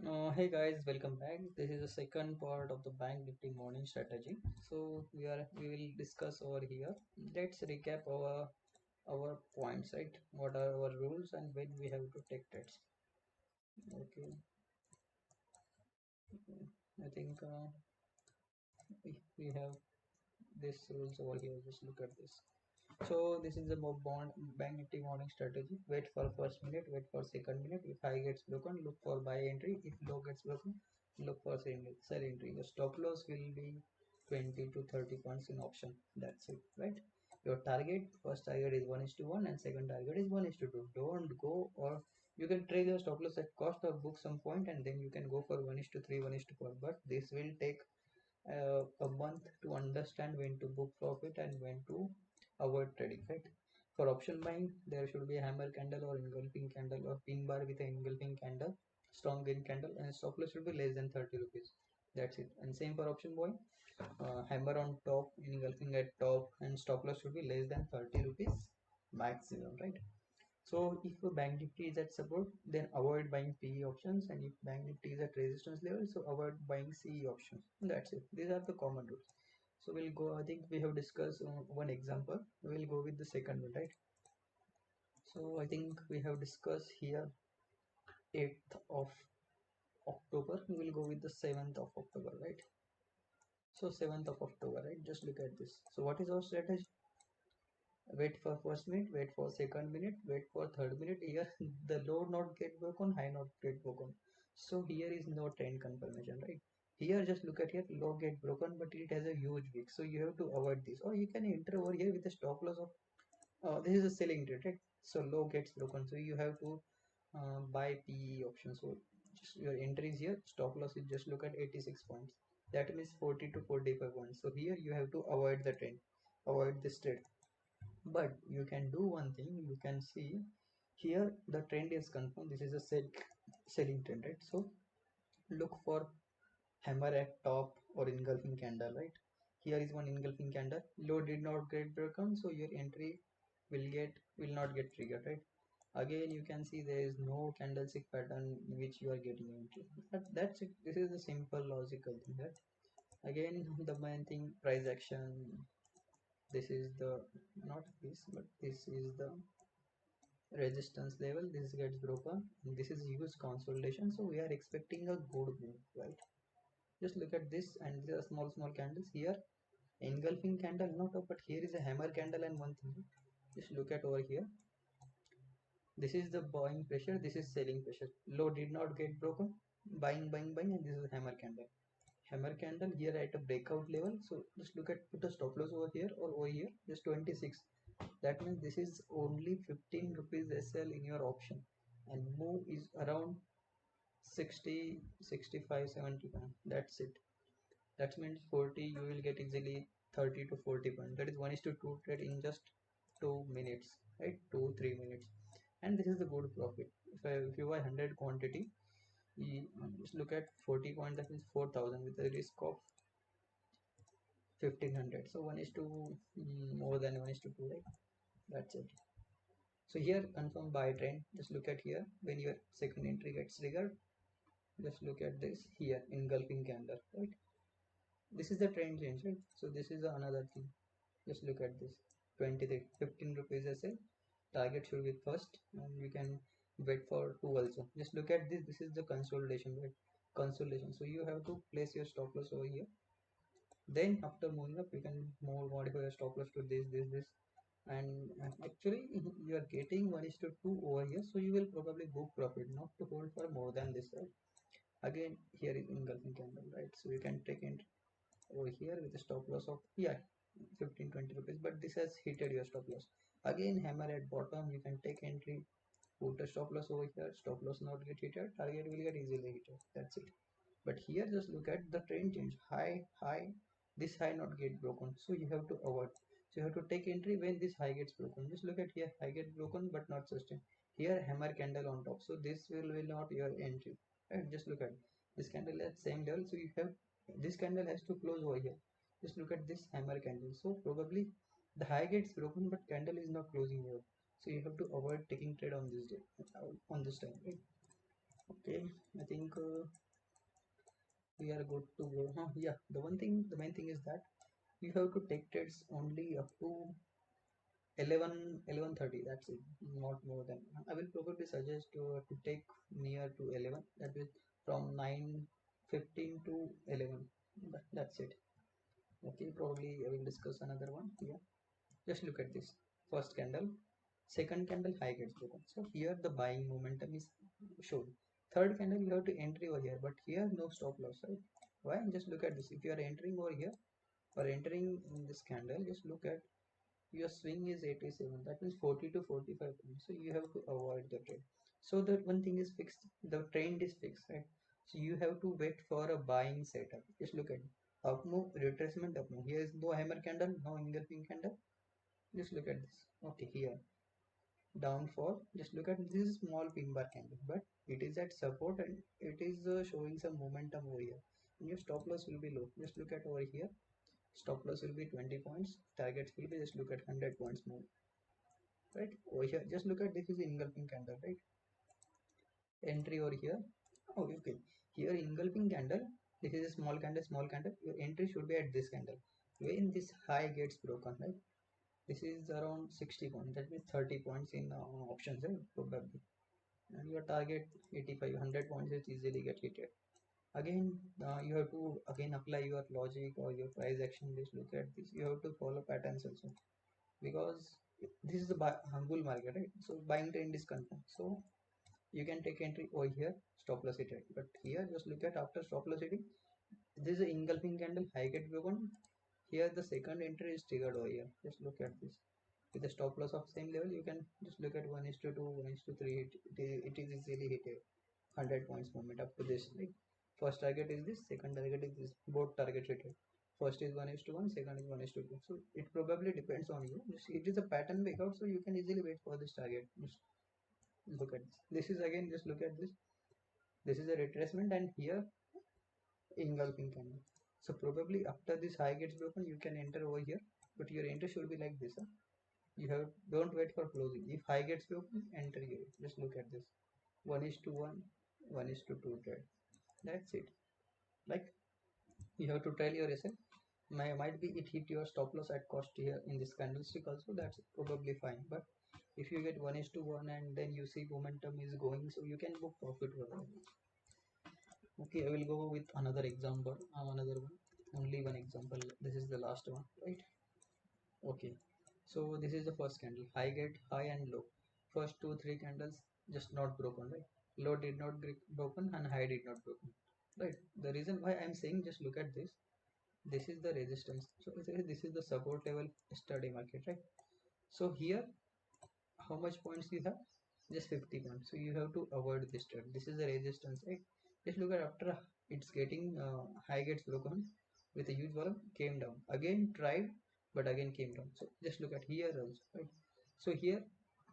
Hey guys, welcome back. This is the second part of the Bank Nifty morning strategy. So we will discuss over here. Let's recap our points, right? What are our rules and when we have to take trades. Okay, I think we have this rules over here. Just look at this. So this is the bond bank nifty morning strategy. Wait for first minute, wait for second minute. If high gets broken, look for buy entry. If low gets broken, look for sell entry. The stop loss will be 20 to 30 points in option. That's it, right? Your target, first target is 1 is to 1 and second target is 1 is to 2. Don't go, or you can trade your stop loss at cost or book some point and then you can go for 1 is to 3, 1 is to 4. But this will take a month to understand when to book profit and when to avoid trading, right? For option buying, there should be a hammer candle or engulfing candle or pin bar with an engulfing candle, strong green candle, and stop loss should be less than 30 rupees. That's it. And same for option buying, hammer on top, engulfing at top, and stop loss should be less than 30 rupees maximum, right? So if a bank nifty is at support, then avoid buying PE options, and if bank nifty is at resistance level, so avoid buying CE options. That's it. These are the common rules. So we'll go. I think we have discussed one example. We'll go with the second one, right? So I think we have discussed here 8th of October. We will go with the 7th of October, right? So 7th of October, right? Just look at this. So what is our strategy? Wait for first minute, wait for second minute, wait for third minute. Here the low not get broken, high not get broken, so here is no trend confirmation, right? Here just look at here, low get broken but it has a huge wick, so you have to avoid this, or you can enter over here with a stop loss of this is a selling trade, right? So low gets broken, so you have to buy PE option. So just your entries here, stop loss is just look at 86 points, that means 40 to 45 points. So here you have to avoid the trend, avoid this trade. But you can do one thing, you can see here the trend is confirmed, this is a selling trend, right? So look for hammer at top or engulfing candle, right? Here is one engulfing candle, low did not get broken, so your entry will not get triggered, right? Again you can see there is no candlestick pattern in which you are getting entry. That's it. This is the simple logical thing, right? Again the main thing, price action. This is the, not this, but this is the resistance level. This gets broken, this is huge consolidation, so we are expecting a good move, right? Just look at this, and these are small candles here, engulfing candle not up, but here is a hammer candle. And one thing, just look at over here, this is the buying pressure, this is selling pressure, low did not get broken, buying, and this is a hammer candle here at a breakout level. So just look at, put a stop loss over here or over here, just 26. That means this is only 15 rupees SL in your option, and move is around 60, 65, 70 points. That's it. That means 40 you will get easily 30 to 40 points. That is 1 is to 2 trade in just 2 minutes, right? 2 3 minutes. And this is the good profit. If you buy 100 quantity, you just look at 40 points, that means 4,000 with a risk of 1500. So 1 is to more than 1 is to 2, right? That's it. So here confirm buy trend. Just look at here, when your second entry gets triggered, just look at this here, engulfing candle, right? This is the trend change, right? So this is another thing. Just look at this, 23 15 rupees SL, target should be first, and you can wait for two also. Just look at this, this is the consolidation, right? Consolidation, so you have to place your stop loss over here. Then after moving up, you can more modify your stop loss to this, and actually you are getting 1 is to 2 over here, so you will probably book profit, not to hold for more than this, right? Again here is engulfing candle, right? So you can take it over here with a stop loss of, yeah, 15-20 rupees, but this has hit your stop loss. Again hammer at bottom, you can take entry, put a stop loss over here, stop loss not get hit, target will get easily hit. That's it. But here just look at the trend change, high, this high not get broken, so you have to avoid. So you have to take entry when this high gets broken. Just look at here, high get broken but not sustained. Here hammer candle on top, so this will not your entry, right? Just look at this candle at same level, so you have, this candle has to close over here. Just look at this hammer candle, so probably the high gets broken but candle is not closing here, so you have to avoid taking trade on this day, on this time, right? Okay, I think we are good to go. Yeah, the main thing is that you have to take trades only up to 11:30. That's it, not more than. I will probably suggest to take near to 11. That is from 9:15 to 11. That's it. Okay, probably I will discuss another one here. Just look at this first candle, second candle high gets broken. So here the buying momentum is shown. Third candle you have to entry over here, but here no stop loss, right? Why? Just look at this. If you are entering over here or entering in this candle, just look at your swing is 87. That means 40 to 45 points. So you have to avoid the trade. So that one thing is fixed. The trend is fixed, right? So you have to wait for a buying setup. Just look at it. Up move, retracement, up move. Here is no hammer candle, no engulfing candle. Just look at this. Okay, here downfall. Just look at this small pin bar candle, but it is at support and it is showing some momentum over here. And your stop loss will be low. Just look at over here. Stop loss will be 20 points. Targets will be just look at 100 points more. Right over here. Just look at this is engulfing candle, right? Entry over here. Oh, okay. Here engulfing candle. This is a small candle, small candle. Your entry should be at this candle. When this high gets broken, right? This is around 60 points. That means 30 points in options, right? Probably. And your target 85, 100 points is easily get hit. Again, you have to again apply your logic or your price action. Just look at this. You have to follow patterns also because this is a bull market, right? So buying trend is confirmed. So you can take entry over here, stop loss hit, right? But here, just look at after stop loss hitting. This is an engulfing candle, high get broken. Here the second entry is triggered over here. Just look at this. With the stop loss of same level, you can just look at 1:2, 1:3. It is easily hit 100 points movement up to this. Like first target is this, second target is this. Both targets hit. First is 1:1, second is 1:2. So it probably depends on you. It is a pattern breakout, so you can easily wait for this target. Just look at this. This is again. Just look at this. This is a retracement, and here engulfing candle. So probably after this high gets broken, you can enter over here, but your entry should be like this. Huh? You have don't wait for closing. If high gets broken, enter here. Just look at this. 1:1, 1:2 trade. That's it. Like you have to tell yourself. Might be it hit your stop loss at cost here in this candlestick also. That's probably fine. But if you get 1:1 and then you see momentum is going, so you can book profit for that. Okay, I will go with another example. Another one. Only one example. This is the last one, right? Okay. So this is the first candle. High get high and low. First two three candles just not broken, right? Low did not broken and high did not broken, right? The reason why I'm saying just look at this. This is the resistance. So this is the support level study market, right? So here, how much points you have? Just 50 points. So you have to avoid this trend. This is the resistance, right? Just look at after it's getting high gets broken with a huge volume came down again, tried but again came down. So just look at here also, right? So here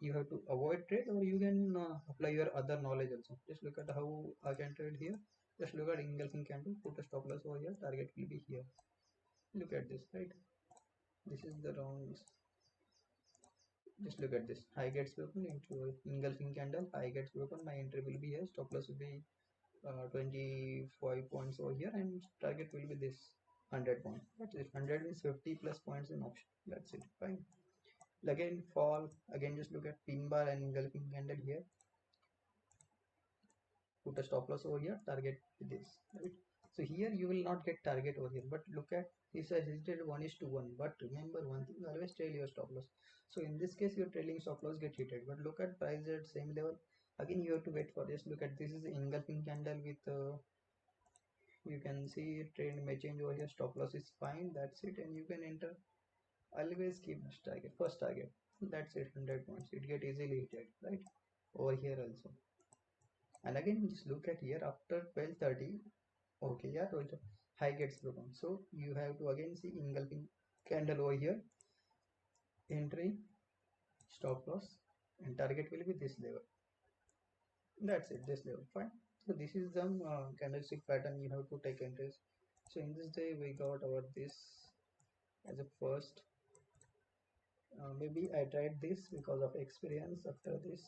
you have to avoid trade or you can apply your other knowledge also. Just look at how I can trade here. Just look at engulfing candle, put a stop loss over here, target will be here. Look at this, right? This is the wrong. Just look at this. High gets broken into engulfing candle. High gets broken. My entry will be here. Stop loss will be 25 points over here, and target will be this 100 points. That's it. 100 is 50 plus points in option. That's it. Fine. Again, fall. Again, just look at pin bar and engulfing candle here. Put a stop loss over here. Target this. Right. So here you will not get target over here, but look at this has hesited 1:1. But remember one thing, always trail your stop loss. So in this case, your trailing stop loss get hit. But look at price at same level. Again, you have to wait for this. Look at this is engulfing candle with you can see trend may change over here. Stop loss is fine. That's it, and you can enter. Always keep this target. First target. That's it. 100 points. It get easily hit, right? Over here also. And again, just look at here after 12:30. Okay, yeah, 12 high gets broken. So you have to again see engulfing candle over here, entry, stop loss, and target will be this level. That's it, this level. Fine. So this is some candlestick pattern you have to take entries. So in this day we got our this as a first. Maybe I tried this because of experience. After this,